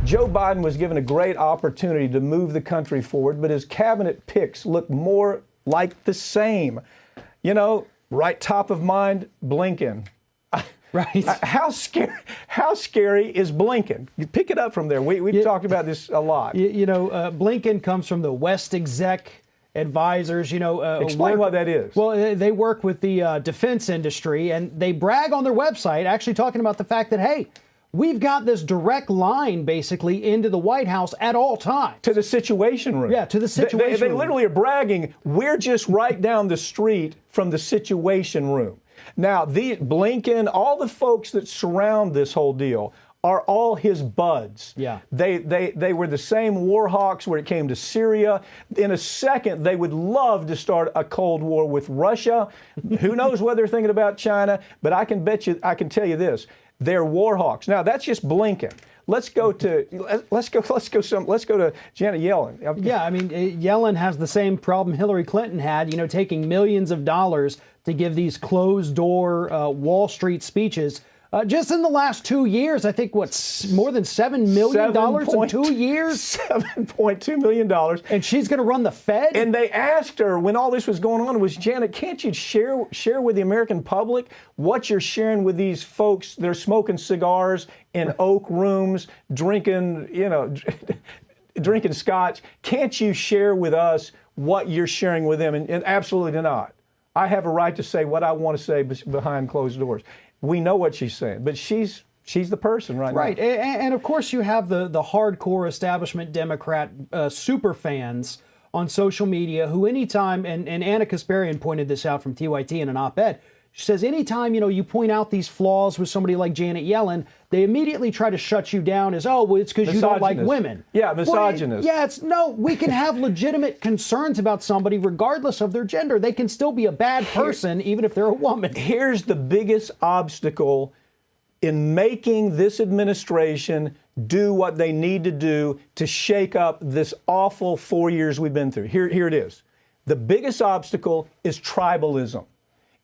Joe Biden was given a great opportunity to move the country forward, but his cabinet picks look more like the same. You know, right top of mind, Blinken. Right. How scary is Blinken? You pick it up from there. We've talked about this a lot. Blinken comes from the West Exec Advisors. Explain what that is. Well, they work with the defense industry, and they brag on their website, actually talking about the fact that, hey, we've got this direct line, basically, into the White House at all times. To the Situation Room. Yeah, to the Situation Room. They literally are bragging, we're just right down the street from the Situation Room. Now, Blinken, all the folks that surround this whole deal are all his buds. Yeah. They were the same war hawks when it came to Syria. In a second, they would love to start a Cold War with Russia. Who knows what they're thinking about China, but I can tell you this. They're war hawks. Now, that's just Blinken. Let's go to Janet Yellen. Yeah, I mean, Yellen has the same problem Hillary Clinton had, taking millions of dollars to give these closed-door Wall Street speeches. Just in the last 2 years, I think, more than $7 million in 2 years? $7.2 million. And she's going to run the Fed? And they asked her, when all this was going on, Janet, can't you share with the American public what you're sharing with these folks? They're smoking cigars in oak rooms, drinking scotch. Can't you share with us what you're sharing with them? And absolutely not. I have a right to say what I want to say behind closed doors. We know what she's saying, but she's the person right now. Right, and of course you have the hardcore establishment Democrat super fans on social media who anytime, and Anna Kasparian pointed this out from TYT in an op-ed, she says anytime, you point out these flaws with somebody like Janet Yellen, they immediately try to shut you down as, oh, well, it's because you don't like women. Yeah, misogynist. We can have legitimate concerns about somebody regardless of their gender. They can still be a bad person even if they're a woman. Here's the biggest obstacle in making this administration do what they need to do to shake up this awful 4 years we've been through. Here it is. The biggest obstacle is tribalism.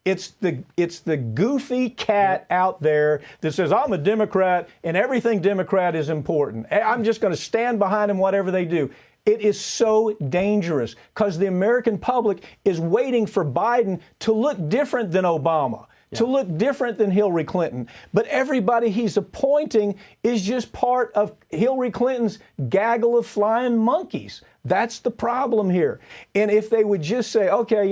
It's the goofy cat out there that says, I'm a Democrat and everything Democrat is important. I'm just going to stand behind them whatever they do. It is so dangerous because the American public is waiting for Biden to look different than Obama, to look different than Hillary Clinton. But everybody he's appointing is just part of Hillary Clinton's gaggle of flying monkeys. That's the problem here. And if they would just say, okay,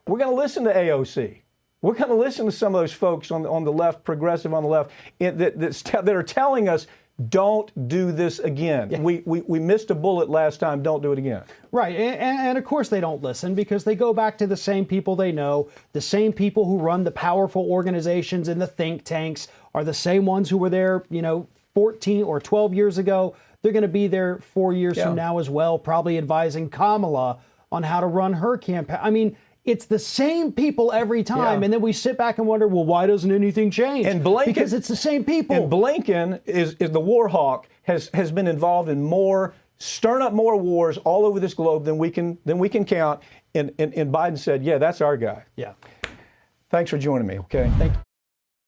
we're going to listen to AOC. We're going to listen to some of those folks on the left, progressive on the left, that are telling us, don't do this again. Yeah. We missed a bullet last time. Don't do it again. Right. And of course they don't listen because they go back to the same people they know. The same people who run the powerful organizations and the think tanks are the same ones who were there, 14 or 12 years ago. They're going to be there 4 years from now as well, probably advising Kamala on how to run her campaign. I mean, it's the same people every time, and then we sit back and wonder, well, why doesn't anything change? And Blinken, because it's the same people. And Blinken is the war hawk, has been involved in stirring up more wars all over this globe than we can count. And Biden said, yeah, that's our guy. Yeah. Thanks for joining me. Okay. Thank you.